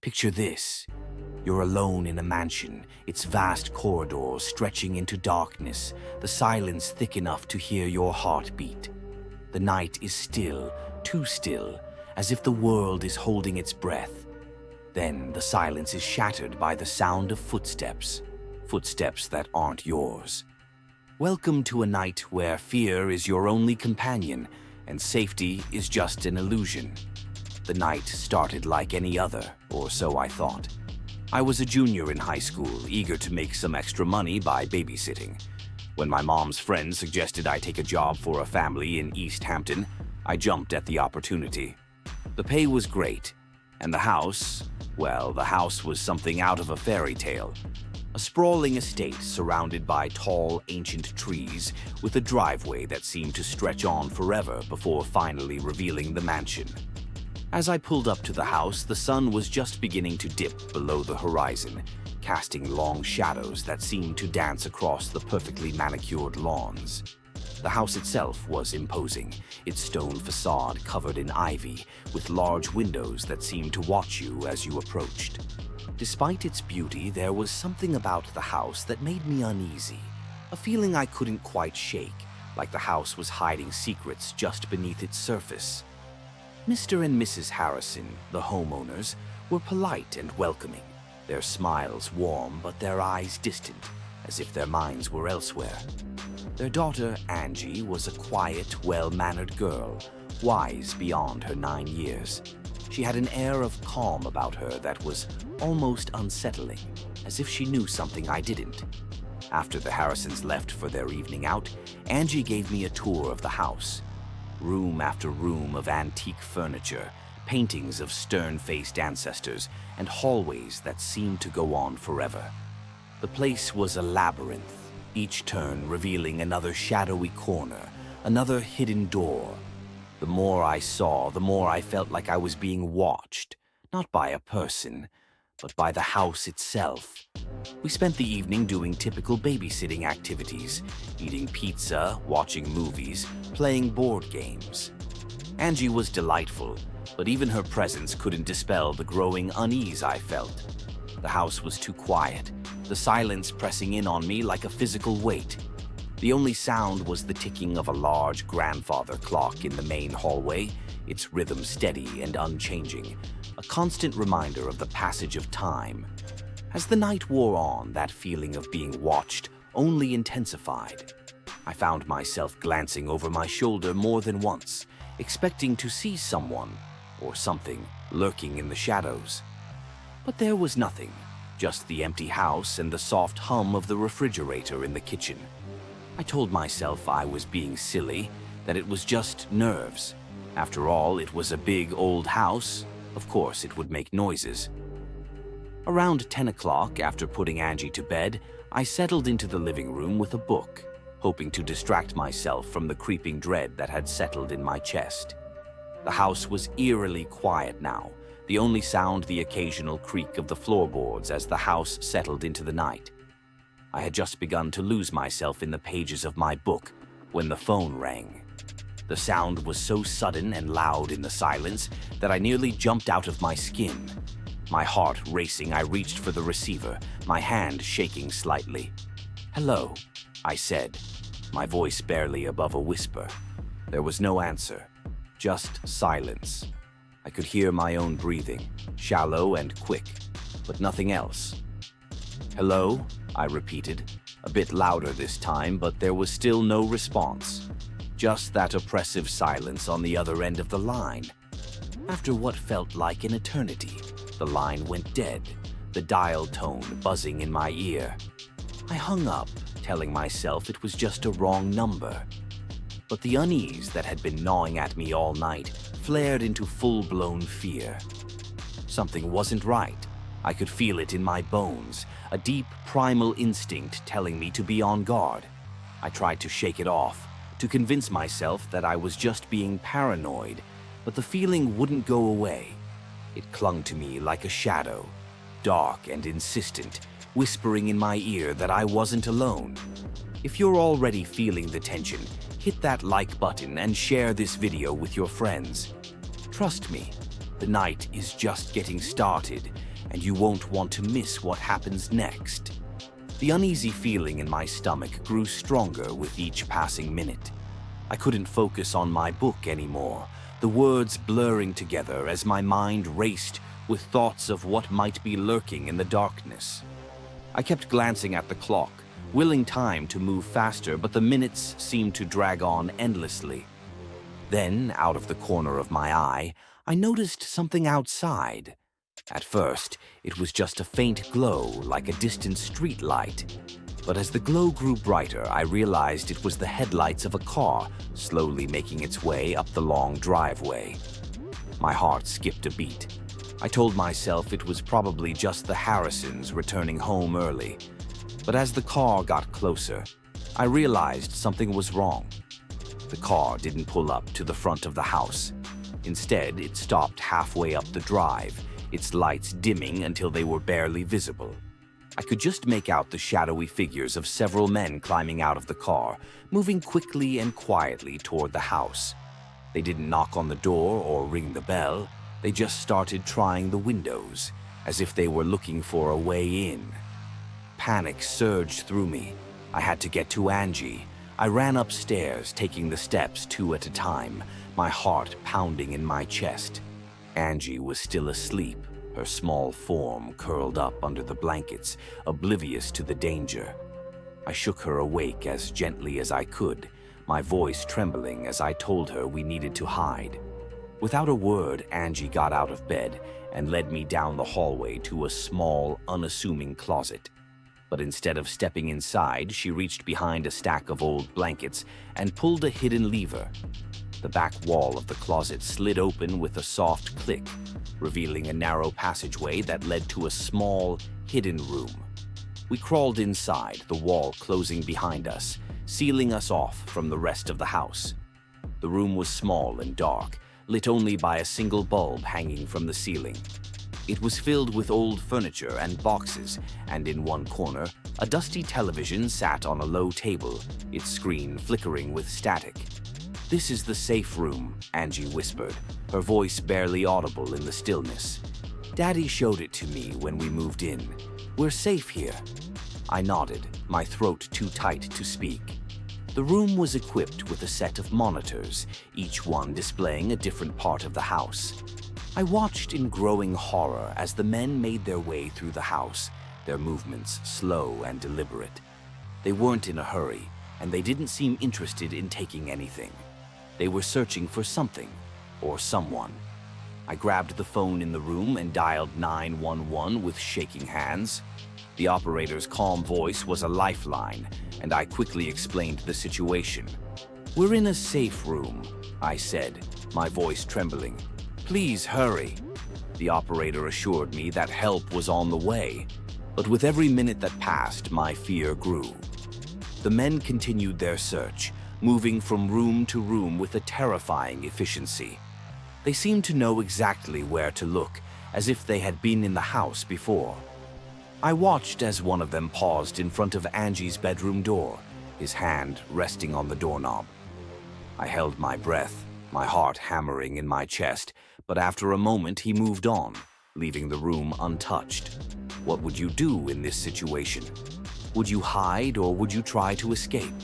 Picture this. You're alone in a mansion, its vast corridors stretching into darkness, the silence thick enough to hear your heartbeat. The night is still, too still, as if the world is holding its breath. Then the silence is shattered by the sound of footsteps, footsteps that aren't yours. Welcome to a night where fear is your only companion and safety is just an illusion. The night started like any other, or so I thought. I was a junior in high school, eager to make some extra money by babysitting. When my mom's friend suggested I take a job for a family in East Hampton, I jumped at the opportunity. The pay was great, and the house, well, the house was something out of a fairy tale. A sprawling estate surrounded by tall, ancient trees with a driveway that seemed to stretch on forever before finally revealing the mansion. As I pulled up to the house, the sun was just beginning to dip below the horizon, casting long shadows that seemed to dance across the perfectly manicured lawns. The house itself was imposing, its stone facade covered in ivy, with large windows that seemed to watch you as you approached. Despite its beauty, there was something about the house that made me uneasy, a feeling I couldn't quite shake, like the house was hiding secrets just beneath its surface. Mr. and Mrs. Harrison, the homeowners, were polite and welcoming, their smiles warm but their eyes distant, as if their minds were elsewhere. Their daughter, Angie, was a quiet, well-mannered girl, wise beyond her 9 years. She had an air of calm about her that was almost unsettling, as if she knew something I didn't. After the Harrisons left for their evening out, Angie gave me a tour of the house. Room after room of antique furniture, paintings of stern-faced ancestors, and hallways that seemed to go on forever. The place was a labyrinth, each turn revealing another shadowy corner, another hidden door. The more I saw, the more I felt like I was being watched, not by a person, but by the house itself. We spent the evening doing typical babysitting activities, eating pizza, watching movies, playing board games. Angie was delightful, but even her presence couldn't dispel the growing unease I felt. The house was too quiet, the silence pressing in on me like a physical weight. The only sound was the ticking of a large grandfather clock in the main hallway, its rhythm steady and unchanging, a constant reminder of the passage of time. As the night wore on, that feeling of being watched only intensified. I found myself glancing over my shoulder more than once, expecting to see someone or something lurking in the shadows. But there was nothing, just the empty house and the soft hum of the refrigerator in the kitchen. I told myself I was being silly, that it was just nerves. After all, it was a big old house. Of course, it would make noises. Around 10 o'clock, after putting Angie to bed, I settled into the living room with a book, hoping to distract myself from the creeping dread that had settled in my chest. The house was eerily quiet now, the only sound the occasional creak of the floorboards as the house settled into the night. I had just begun to lose myself in the pages of my book when the phone rang. The sound was so sudden and loud in the silence that I nearly jumped out of my skin. My heart racing, I reached for the receiver, my hand shaking slightly. "Hello," I said, my voice barely above a whisper. There was no answer, just silence. I could hear my own breathing, shallow and quick, but nothing else. "Hello?" I repeated, a bit louder this time, but there was still no response. Just that oppressive silence on the other end of the line. After what felt like an eternity, the line went dead, the dial tone buzzing in my ear. I hung up, telling myself it was just a wrong number. But the unease that had been gnawing at me all night flared into full-blown fear. Something wasn't right. I could feel it in my bones, a deep, primal instinct telling me to be on guard. I tried to shake it off, to convince myself that I was just being paranoid, but the feeling wouldn't go away. It clung to me like a shadow, dark and insistent, whispering in my ear that I wasn't alone. If you're already feeling the tension, hit that like button and share this video with your friends. Trust me, the night is just getting started, and you won't want to miss what happens next. The uneasy feeling in my stomach grew stronger with each passing minute. I couldn't focus on my book anymore, the words blurring together as my mind raced with thoughts of what might be lurking in the darkness. I kept glancing at the clock, willing time to move faster, but the minutes seemed to drag on endlessly. Then, out of the corner of my eye, I noticed something outside. At first, it was just a faint glow, like a distant street light. But as the glow grew brighter, I realized it was the headlights of a car slowly making its way up the long driveway. My heart skipped a beat. I told myself it was probably just the Harrisons returning home early. But as the car got closer, I realized something was wrong. The car didn't pull up to the front of the house. Instead, it stopped halfway up the drive, its lights dimming until they were barely visible. I could just make out the shadowy figures of several men climbing out of the car, moving quickly and quietly toward the house. They didn't knock on the door or ring the bell. They just started trying the windows, as if they were looking for a way in. Panic surged through me. I had to get to Angie. I ran upstairs, taking the steps 2 at a time, my heart pounding in my chest. Angie was still asleep, her small form curled up under the blankets, oblivious to the danger. I shook her awake as gently as I could, my voice trembling as I told her we needed to hide. Without a word, Angie got out of bed and led me down the hallway to a small, unassuming closet. But instead of stepping inside, she reached behind a stack of old blankets and pulled a hidden lever. The back wall of the closet slid open with a soft click, revealing a narrow passageway that led to a small, hidden room. We crawled inside, the wall closing behind us, sealing us off from the rest of the house. The room was small and dark, lit only by a single bulb hanging from the ceiling. It was filled with old furniture and boxes, and in one corner, a dusty television sat on a low table, its screen flickering with static. "This is the safe room," Angie whispered, her voice barely audible in the stillness. "Daddy showed it to me when we moved in. We're safe here." I nodded, my throat too tight to speak. The room was equipped with a set of monitors, each one displaying a different part of the house. I watched in growing horror as the men made their way through the house, their movements slow and deliberate. They weren't in a hurry, and they didn't seem interested in taking anything. They were searching for something, or someone. I grabbed the phone in the room and dialed 911 with shaking hands. The operator's calm voice was a lifeline, and I quickly explained the situation. "We're in a safe room," I said, my voice trembling. "Please hurry." The operator assured me that help was on the way, but with every minute that passed, my fear grew. The men continued their search, moving from room to room with a terrifying efficiency. They seemed to know exactly where to look, as if they had been in the house before. I watched as one of them paused in front of Angie's bedroom door, his hand resting on the doorknob. I held my breath, my heart hammering in my chest, but after a moment he moved on, leaving the room untouched. What would you do in this situation? Would you hide or would you try to escape?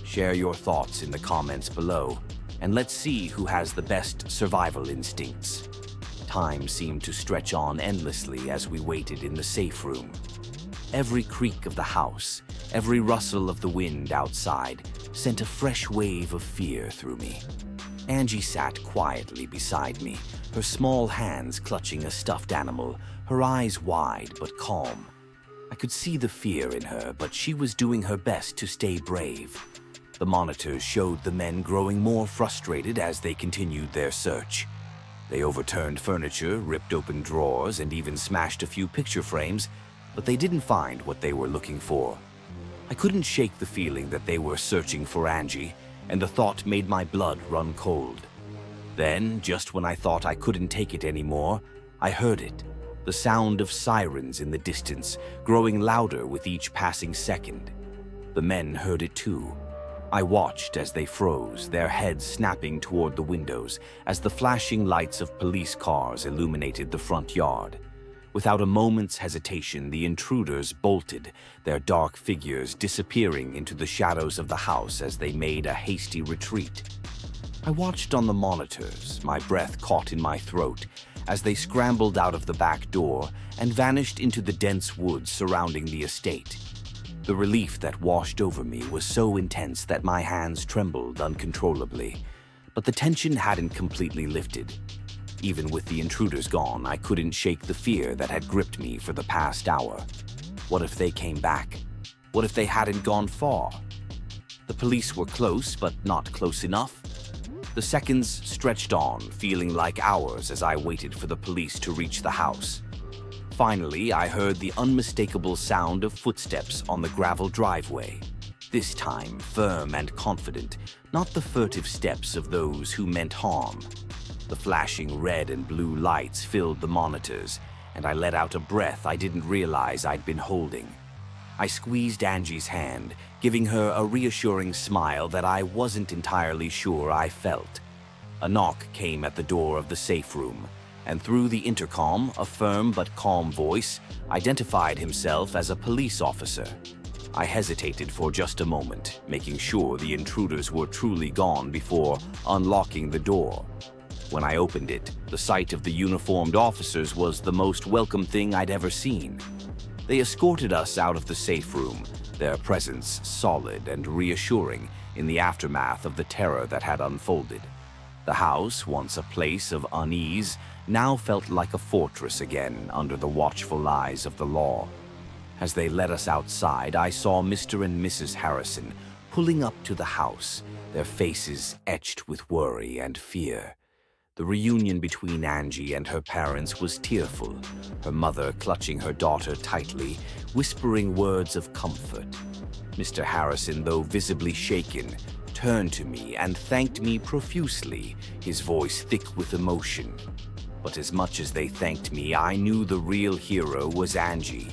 Share your thoughts in the comments below, and let's see who has the best survival instincts. Time seemed to stretch on endlessly as we waited in the safe room. Every creak of the house, every rustle of the wind outside sent a fresh wave of fear through me. Angie sat quietly beside me, her small hands clutching a stuffed animal, her eyes wide but calm. I could see the fear in her, but she was doing her best to stay brave. The monitors showed the men growing more frustrated as they continued their search. They overturned furniture, ripped open drawers, and even smashed a few picture frames, but they didn't find what they were looking for. I couldn't shake the feeling that they were searching for Angie, and the thought made my blood run cold. Then, just when I thought I couldn't take it anymore, I heard it. The sound of sirens in the distance, growing louder with each passing second. The men heard it too. I watched as they froze, their heads snapping toward the windows as the flashing lights of police cars illuminated the front yard. Without a moment's hesitation, the intruders bolted, their dark figures disappearing into the shadows of the house as they made a hasty retreat. I watched on the monitors, my breath caught in my throat, as they scrambled out of the back door and vanished into the dense woods surrounding the estate. The relief that washed over me was so intense that my hands trembled uncontrollably, but the tension hadn't completely lifted. Even with the intruders gone, I couldn't shake the fear that had gripped me for the past hour. What if they came back? What if they hadn't gone far? The police were close, but not close enough. The seconds stretched on, feeling like hours as I waited for the police to reach the house. Finally, I heard the unmistakable sound of footsteps on the gravel driveway. This time, firm and confident, not the furtive steps of those who meant harm. The flashing red and blue lights filled the monitors, and I let out a breath I didn't realize I'd been holding. I squeezed Angie's hand, giving her a reassuring smile that I wasn't entirely sure I felt. A knock came at the door of the safe room, and through the intercom, a firm but calm voice identified himself as a police officer. I hesitated for just a moment, making sure the intruders were truly gone before unlocking the door. When I opened it, the sight of the uniformed officers was the most welcome thing I'd ever seen. They escorted us out of the safe room, their presence solid and reassuring in the aftermath of the terror that had unfolded. The house, once a place of unease, now felt like a fortress again under the watchful eyes of the law. As they led us outside, I saw Mr. and Mrs. Harrison pulling up to the house, their faces etched with worry and fear. The reunion between Angie and her parents was tearful, her mother clutching her daughter tightly, whispering words of comfort. Mr. Harrison, though visibly shaken, turned to me and thanked me profusely, his voice thick with emotion. But as much as they thanked me, I knew the real hero was Angie.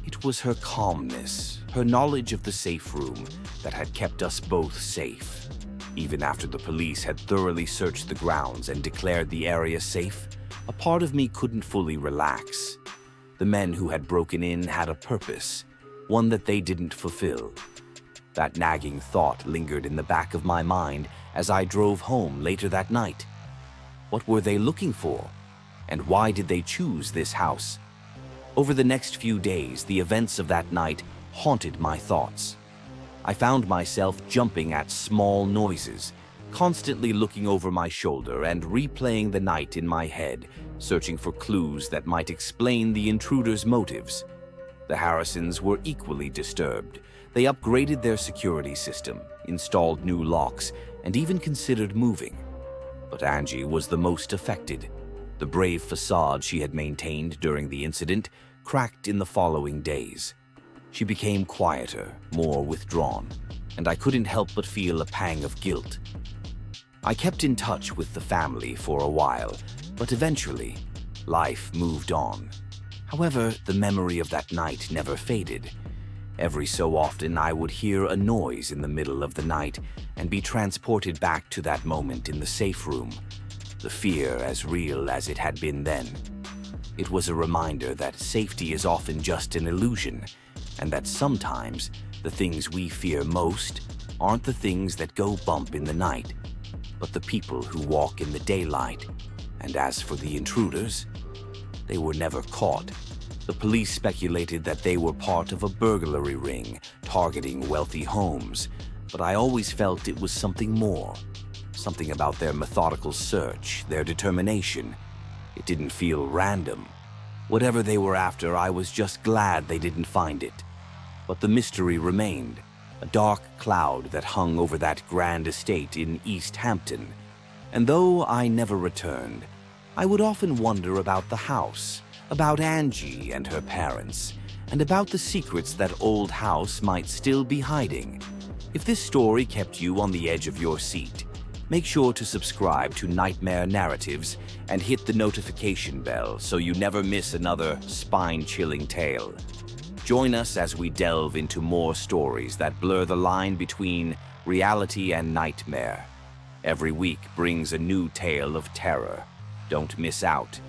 It was her calmness, her knowledge of the safe room that had kept us both safe. Even after the police had thoroughly searched the grounds and declared the area safe, a part of me couldn't fully relax. The men who had broken in had a purpose, one that they didn't fulfill. That nagging thought lingered in the back of my mind as I drove home later that night. What were they looking for? And why did they choose this house? Over the next few days, the events of that night haunted my thoughts. I found myself jumping at small noises, constantly looking over my shoulder and replaying the night in my head, searching for clues that might explain the intruders' motives. The Harrisons were equally disturbed. They upgraded their security system, installed new locks, and even considered moving. But Angie was the most affected. The brave facade she had maintained during the incident cracked in the following days. She became quieter, more withdrawn, and I couldn't help but feel a pang of guilt. I kept in touch with the family for a while, but eventually, life moved on. However, the memory of that night never faded. Every so often, I would hear a noise in the middle of the night and be transported back to that moment in the safe room, the fear as real as it had been then. It was a reminder that safety is often just an illusion, and that sometimes the things we fear most aren't the things that go bump in the night, but the people who walk in the daylight. And as for the intruders, they were never caught. The police speculated that they were part of a burglary ring targeting wealthy homes, but I always felt it was something more. Something about their methodical search, their determination. It didn't feel random. Whatever they were after, I was just glad they didn't find it. But the mystery remained, a dark cloud that hung over that grand estate in East Hampton. And though I never returned, I would often wonder about the house, about Angie and her parents, and about the secrets that old house might still be hiding. If this story kept you on the edge of your seat, make sure to subscribe to Nightmare Narratives and hit the notification bell so you never miss another spine-chilling tale. Join us as we delve into more stories that blur the line between reality and nightmare. Every week brings a new tale of terror. Don't miss out.